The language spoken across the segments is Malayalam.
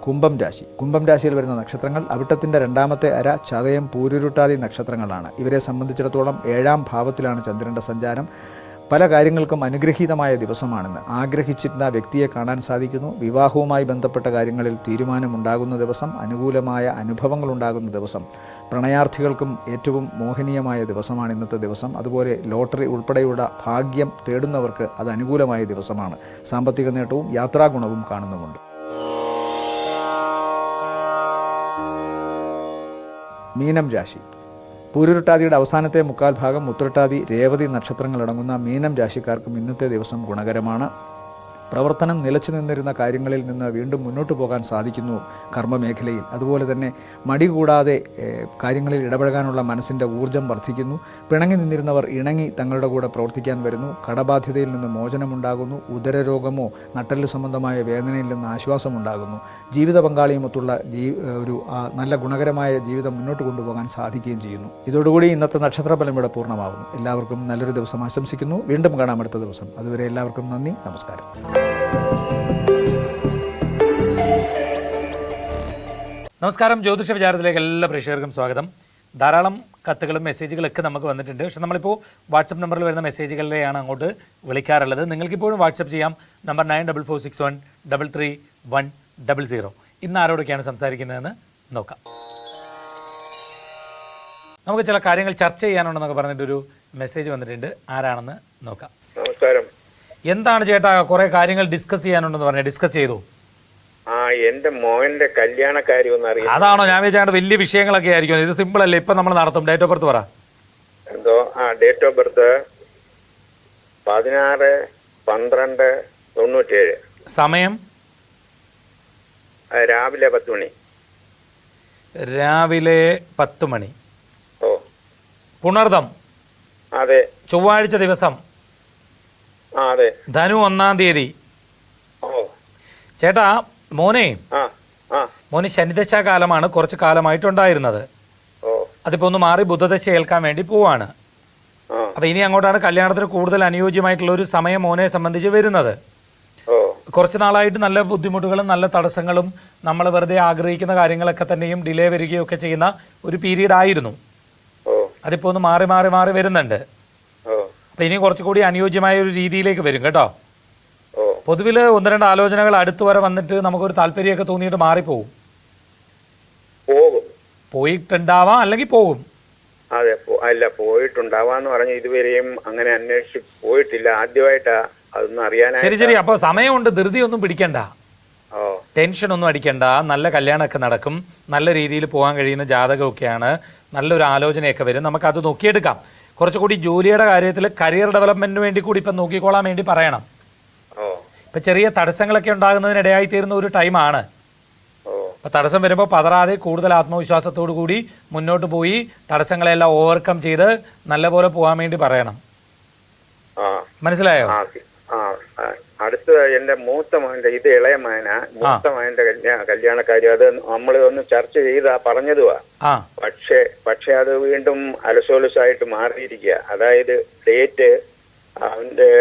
കുംഭം രാശിയിൽ വരുന്ന നക്ഷത്രങ്ങൾ അവിട്ടത്തിൻ്റെ രണ്ടാമത്തെ അര, ചതയം, പൂരുരുട്ടാതി നക്ഷത്രങ്ങളാണ്. ഇവരെ സംബന്ധിച്ചിടത്തോളം 7ാം ഭാവത്തിലാണ് ചന്ദ്രൻ്റെ സഞ്ചാരം. പല കാര്യങ്ങൾക്കും അനുഗ്രഹീതമായ ദിവസമാണെന്ന്. ആഗ്രഹിച്ചിരുന്ന വ്യക്തിയെ കാണാൻ സാധിക്കുന്നു. വിവാഹവുമായി ബന്ധപ്പെട്ട കാര്യങ്ങളിൽ തീരുമാനമുണ്ടാകുന്ന ദിവസം. അനുകൂലമായ അനുഭവങ്ങളുണ്ടാകുന്ന ദിവസം. പ്രണയാർത്ഥികൾക്കും ഏറ്റവും മോഹനീയമായ ദിവസമാണ് ഇന്നത്തെ ദിവസം. അതുപോലെ ലോട്ടറി ഉൾപ്പെടെയുള്ള ഭാഗ്യം തേടുന്നവർക്ക് അത് അനുകൂലമായ ദിവസമാണ്. സാമ്പത്തിക നേട്ടവും യാത്രാഗുണവും കാണുന്നുമുണ്ട്. മീനം രാശി. പൂരുരുട്ടാതിയുടെ അവസാനത്തെ മുക്കാൽ ഭാഗം, ഉത്രട്ടാതി, രേവതി നക്ഷത്രങ്ങളടങ്ങുന്ന മീനം രാശിക്കാർക്കും ഇന്നത്തെ ദിവസം ഗുണകരമാണ്. പ്രവർത്തനം നിലച്ചു നിന്നിരുന്ന കാര്യങ്ങളിൽ നിന്ന് വീണ്ടും മുന്നോട്ട് പോകാൻ സാധിക്കുന്നു കർമ്മമേഖലയിൽ. അതുപോലെ തന്നെ മടി കൂടാതെ കാര്യങ്ങളിൽ ഇടപഴകാനുള്ള മനസ്സിൻ്റെ ഊർജ്ജം വർദ്ധിക്കുന്നു. പിണങ്ങി നിന്നിരുന്നവർ ഇണങ്ങി തങ്ങളുടെ കൂടെ പ്രവർത്തിക്കാൻ വരുന്നു. കടബാധ്യതയിൽ നിന്ന് മോചനമുണ്ടാകുന്നു. ഉദരരോഗമോ നട്ടെല്ല് സംബന്ധമായ വേദനയിൽ നിന്ന് ആശ്വാസമുണ്ടാകുന്നു. ജീവിത പങ്കാളിയുമൊത്തുള്ള ഒരു നല്ല ഗുണകരമായ ജീവിതം മുന്നോട്ട് കൊണ്ടുപോകാൻ സാധിക്കുകയും ചെയ്യുന്നു. ഇതോടുകൂടി ഇന്നത്തെ നക്ഷത്രഫലം ഇവിടെ പൂർണ്ണമാകുന്നു. എല്ലാവർക്കും നല്ലൊരു ദിവസം ആശംസിക്കുന്നു. വീണ്ടും കാണാം അടുത്ത ദിവസം. അതുവരെ എല്ലാവർക്കും നന്ദി, നമസ്കാരം. നമസ്കാരം. ജ്യോതിഷ വിചാരത്തിലേക്ക് എല്ലാ പ്രേക്ഷകർക്കും സ്വാഗതം. ധാരാളം കത്തുകളും മെസ്സേജുകളൊക്കെ നമുക്ക് വന്നിട്ടുണ്ട്. പക്ഷെ നമ്മളിപ്പോൾ വാട്സപ്പ് നമ്പറിൽ വരുന്ന മെസ്സേജുകളിലെയാണ് അങ്ങോട്ട് വിളിക്കാറുള്ളത്. നിങ്ങൾക്കിപ്പോഴും വാട്സപ്പ് ചെയ്യാം. നമ്പർ 9446133100. ഇന്ന് ആരോടൊക്കെയാണ് സംസാരിക്കുന്നതെന്ന് നോക്കാം. നമുക്ക് ചില കാര്യങ്ങൾ ചർച്ച ചെയ്യാനുണ്ടെന്നൊക്കെ പറഞ്ഞിട്ടൊരു മെസ്സേജ് വന്നിട്ടുണ്ട്. ആരാണെന്ന് നോക്കാം. നമസ്കാരം. എന്താണ് ചേട്ടാ, കുറെ കാര്യങ്ങൾ ഡിസ്കസ് ചെയ്യാനുണ്ടെന്ന് പറഞ്ഞു. ഡിസ്കസ് ചെയ്തു. എന്റെ മോന്റെ കല്യാണക്കാരി ഒന്ന് അറിയാം. അതാണോ ഞാൻ വിചാരിച്ച വലിയ വിഷയങ്ങളൊക്കെ ആയിരിക്കും. ഇത് സിമ്പിൾ അല്ലേ, ഇപ്പൊ നമ്മൾ നടത്തും. ഡേറ്റ് ഓഫ് ബർത്ത് പറ. എന്തോ ഡേറ്റ് ഓഫ് ബർത്ത് 16/12/97. സമയം രാവിലെ 10 മണി. രാവിലെ 10 മണി. ഓ, പുണർദം. അതെ. ചൊവ്വാഴ്ച ദിവസം. അതെ. ധനു 1-ാം തീയതി. ഓ ചേട്ടാ, മോന് ശനിദശ കാലമാണ് കുറച്ച് കാലമായിട്ടുണ്ടായിരുന്നത്. അതിപ്പോ ഒന്ന് മാറി ബുധദശ ഏൽക്കാൻ വേണ്ടി പോവാണ്. അപ്പൊ ഇനി അങ്ങോട്ടാണ് കല്യാണത്തിന് കൂടുതൽ അനുയോജ്യമായിട്ടുള്ള ഒരു സമയം മോനെ സംബന്ധിച്ച് വരുന്നത്. കുറച്ച് നാളായിട്ട് നല്ല ബുദ്ധിമുട്ടുകളും നല്ല തടസ്സങ്ങളും നമ്മൾ വെറുതെ ആഗ്രഹിക്കുന്ന കാര്യങ്ങളൊക്കെ തന്നെയും ഡിലേ വരികയൊക്കെ ചെയ്യുന്ന ഒരു പീരീഡ് ആയിരുന്നു. അതിപ്പോ ഒന്ന് മാറി മാറി മാറി വരുന്നുണ്ട്. അപ്പൊ ഇനി കുറച്ചുകൂടി അനുയോജ്യമായ ഒരു രീതിയിലേക്ക് വരും കേട്ടോ. പൊതുവിൽ 1-2 ആലോചനകൾ അടുത്ത് വരെ വന്നിട്ട് നമുക്കൊരു താല്പര്യമൊക്കെ തോന്നിയിട്ട് മാറിപ്പോവും. പോയിട്ടുണ്ടാവാം, അല്ലെങ്കിൽ പോകും. അതെ, അല്ല പോയിട്ടുണ്ടാവാന്ന് പറഞ്ഞു. ഇതുവരെയും അങ്ങനെ അന്വേഷിച്ച് പോയിട്ടില്ല. ആദ്യമായിട്ടാ അതൊന്നും അറിയാനായി. ശരി ശരി. അപ്പൊ സമയമുണ്ട്, ധൃതിയൊന്നും പിടിക്കണ്ട, ടെൻഷൻ ഒന്നും അടിക്കണ്ട. നല്ല കല്യാണമൊക്കെ നടക്കും. നല്ല രീതിയിൽ പോകാൻ കഴിയുന്ന ജാതകമൊക്കെയാണ്. നല്ലൊരു ആലോചനയൊക്കെ വരും. നമുക്കത് നോക്കിയെടുക്കാം. കുറച്ചുകൂടി ജോലിയുടെ കാര്യത്തിൽ കരിയർ ഡെവലപ്മെന്റിന് വേണ്ടി കൂടി ഇപ്പം നോക്കിക്കോളാൻ വേണ്ടി പറയണം. ഇപ്പം ചെറിയ തടസ്സങ്ങളൊക്കെ ഉണ്ടാകുന്നതിനിടയായി തീരുന്ന ഒരു ടൈമാണ്. അപ്പം തടസ്സം വരുമ്പോൾ പതറാതെ കൂടുതൽ ആത്മവിശ്വാസത്തോടു കൂടി മുന്നോട്ട് പോയി തടസ്സങ്ങളെല്ലാം ഓവർകം ചെയ്ത് നല്ലപോലെ പോകാൻ വേണ്ടി പറയണം. മനസ്സിലായോ? അടുത്ത എന്റെ മൂത്ത മകന്റെ, ഇത് ഇളയ മകന, മൂത്ത മകന്റെ കല്യാണക്കാരി. അത് നമ്മൾ ഒന്ന് ചർച്ച ചെയ്താ പറഞ്ഞതുവാ. പക്ഷെ അത് വീണ്ടും അലസോലസായിട്ട് മാറിയിരിക്കുക. അതായത് ഡേറ്റ് അവന്റെ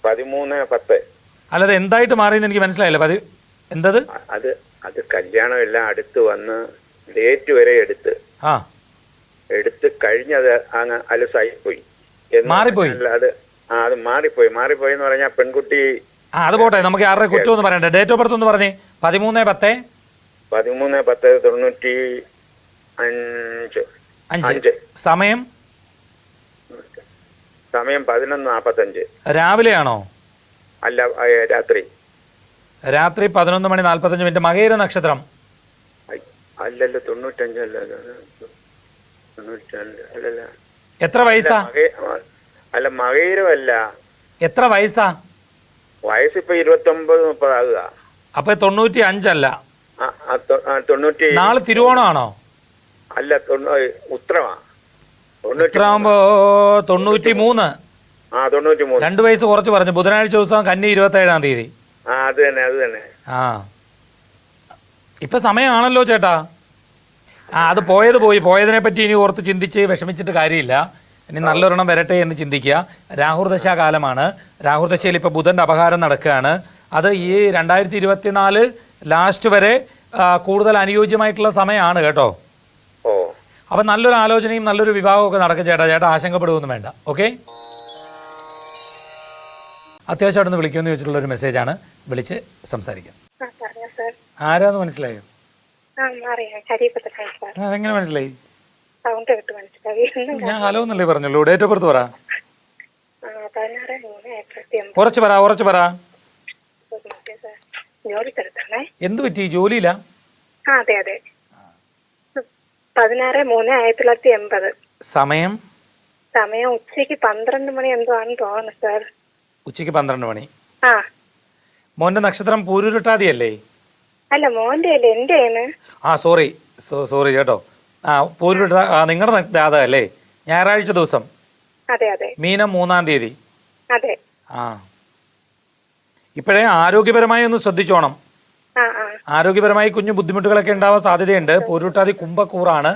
13/10. അല്ലാതെ എന്തായിട്ട് മാറിയെന്ന് എനിക്ക് മനസ്സിലായില്ല. എന്തത്? അത് കല്യാണം എല്ലാം അടുത്ത് വന്ന് ഡേറ്റ് വരെ എടുത്ത് കഴിഞ്ഞത് അങ്ങ് അലസായി പോയി. മാറിപ്പോയി. അത് മാറിപ്പോയി എന്ന് പറഞ്ഞാൽ പെൺകുട്ടി. അത് പോട്ടെ, നമുക്ക് ആരുടെ കുറ്റം ഒന്ന് പറയണ്ടേ. ഡേറ്റ് ഓഫ് ബർത്ത് ഒന്ന് പറഞ്ഞേ. 13/10/95. സമയം 11:45. രാവിലെയാണോ? അല്ല, രാത്രി 11:45. മകയിര നക്ഷത്രം. അല്ലല്ലോ, 95 അല്ലല്ല. എത്ര വയസ്സാ? അല്ല, മകയിരമല്ല. എത്ര വയസ്സാ? വയസ്സിപ്പോ 29-30 ആകുക. അപ്പൊ 95 അല്ല. 90. നാളെ തിരുവോണമാണോ? അല്ല, ഉത്രമാ. ഉത്രാകുമ്പോ 93. 93. 2 വയസ്സ് കുറച്ച് പറഞ്ഞു. ബുധനാഴ്ച ദിവസം കന്നി 27-ാം തീയതി. അത് തന്നെ. ഇപ്പൊ സമയമാണല്ലോ ചേട്ടാ. അത് പോയതിനെ പറ്റി ഇനി ഓർത്ത് ചിന്തിച്ച് വിഷമിച്ചിട്ട് കാര്യമില്ല. ഇനി നല്ലൊരെണ്ണം വരട്ടെ എന്ന് ചിന്തിക്കുക. രാഹുർദശാ കാലമാണ്. രാഹുർദശയിൽ ഇപ്പോൾ ബുധൻ്റെ അപഹാരം നടക്കുകയാണ്. അത് ഈ 2024 ലാസ്റ്റ് വരെ കൂടുതൽ അനുയോജ്യമായിട്ടുള്ള സമയമാണ് കേട്ടോ. ഓ അപ്പം നല്ലൊരു ആലോചനയും നല്ലൊരു വിവാഹവും ഒക്കെ നടക്കും ചേട്ടാ. ചേട്ടാ ആശങ്കപ്പെടുകയൊന്നും വേണ്ട. ഓക്കെ, അത്യാവശ്യമായിട്ടൊന്ന് വിളിക്കുമെന്ന് ചോദിച്ചിട്ടുള്ള ഒരു മെസ്സേജാണ്. വിളിച്ച് സംസാരിക്കാം. ആരാന്ന് മനസ്സിലായോ? അതെങ്ങനെ മനസ്സിലായി? ഞാൻ ഹലോ എന്നല്ലേ പറഞ്ഞുള്ളൂ. ഡേറ്റ് ഓഫ് ബർത്ത് പറ. ഉറച്ചു പറ. എന്ത് പറ്റി? ജോലിയില്ല? അതെ 16/3/1980. സമയം ഉച്ചയ്ക്ക് 12 മണി എന്തോ ആണെന്ന് തോന്നുന്നു സാർ. ഉച്ചയ്ക്ക് 12 മണി. മോന്റെ നക്ഷത്രം പൂരുരുട്ടാതിയല്ലേ? അല്ല, മോന്റെ അല്ലേ, എന്റെ. സോറി കേട്ടോ. പൂരുരുട്ടാ നിങ്ങളുടെ ജാതകല്ലേ? ഞായറാഴ്ച ദിവസം. അതെ. മീനം 3-ാം തീയതി. അതെ. ഇപ്പോഴേ ആരോഗ്യപരമായി ഒന്ന് ശ്രദ്ധിച്ചോണം. ആരോഗ്യപരമായി കുഞ്ഞു ബുദ്ധിമുട്ടുകളൊക്കെ ഉണ്ടാവാൻ സാധ്യതയുണ്ട്. പൂരുരുട്ടാതി കുംഭക്കൂറാണ്.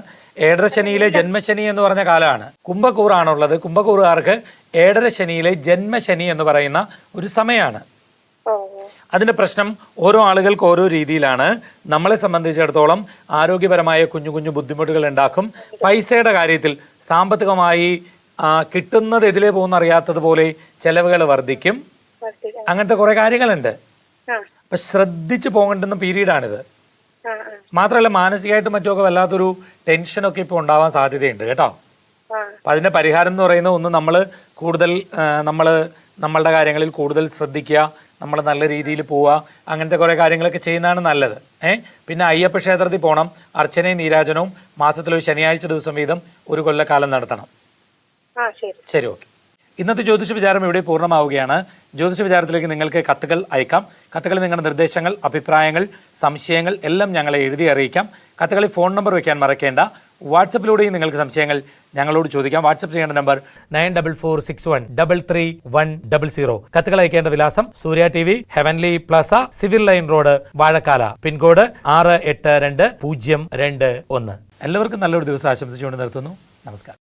ഏഴരശനിയിലെ ജന്മശനി എന്ന് പറഞ്ഞ കാലമാണ്. കുംഭക്കൂറാണുള്ളത്. കുംഭക്കൂറുകാർക്ക് ഏഴരശനിയിലെ ജന്മശനി എന്ന് പറയുന്ന ഒരു സമയമാണ്. അതിന്റെ പ്രശ്നം ഓരോ ആളുകൾക്ക് ഓരോ രീതിയിലാണ്. നമ്മളെ സംബന്ധിച്ചിടത്തോളം ആരോഗ്യപരമായ കുഞ്ഞു കുഞ്ഞു ബുദ്ധിമുട്ടുകൾ ഉണ്ടാക്കും. പൈസയുടെ കാര്യത്തിൽ സാമ്പത്തികമായി കിട്ടുന്നത് എതിലേ പോകുന്ന അറിയാത്തതുപോലെ ചെലവുകൾ വർദ്ധിക്കും. അങ്ങനത്തെ കുറെ കാര്യങ്ങളുണ്ട്. അപ്പൊ ശ്രദ്ധിച്ചു പോകേണ്ടുന്ന പീരീഡാണിത്. മാത്രമല്ല മാനസികമായിട്ട് മറ്റുമൊക്കെ വല്ലാത്തൊരു ടെൻഷനൊക്കെ ഇപ്പോൾ ഉണ്ടാവാൻ സാധ്യതയുണ്ട് കേട്ടോ. അപ്പം അതിൻ്റെ പരിഹാരം എന്ന് പറയുന്നത് ഒന്ന് നമ്മൾ കൂടുതൽ നമ്മളുടെ കാര്യങ്ങളിൽ കൂടുതൽ ശ്രദ്ധിക്കുക, നമ്മൾ നല്ല രീതിയിൽ പോവുക, അങ്ങനത്തെ കുറേ കാര്യങ്ങളൊക്കെ ചെയ്യുന്നതാണ് നല്ലത്. പിന്നെ അയ്യപ്പ ക്ഷേത്രത്തിൽ പോകണം. അർച്ചനയും നീരാജനവും മാസത്തിലൊരു ശനിയാഴ്ച ദിവസം വീതം ഒരു കൊല്ലക്കാലം നടത്തണം. ശരി, ഓക്കെ. ഇന്നത്തെ ജ്യോതിഷ വിചാരം ഇവിടെ പൂർണ്ണമാവുകയാണ്. ജ്യോതിഷ വിചാരത്തിലേക്ക് നിങ്ങൾക്ക് കത്തുകൾ അയക്കാം. കത്തുകളിൽ നിങ്ങളുടെ നിർദ്ദേശങ്ങൾ, അഭിപ്രായങ്ങൾ, സംശയങ്ങൾ എല്ലാം ഞങ്ങളെ എഴുതി അറിയിക്കാം. കത്തുകളിൽ ഫോൺ നമ്പർ വയ്ക്കാൻ മറക്കേണ്ട. വാട്സപ്പിലൂടെയും നിങ്ങൾക്ക് സംശയങ്ങൾ ഞങ്ങളോട് ചോദിക്കാം. വാട്സപ്പ് ചെയ്യേണ്ട നമ്പർ 9446133100. കത്തുകൾ അയക്കേണ്ട വിലാസം Surya TV, heavenly plaza, civil line road, Vazhakkala. Pincode 682021. എല്ലാവർക്കും നല്ലൊരു ദിവസം ആശംസിച്ചുകൊണ്ട് നിർത്തുന്നു. നമസ്കാരം.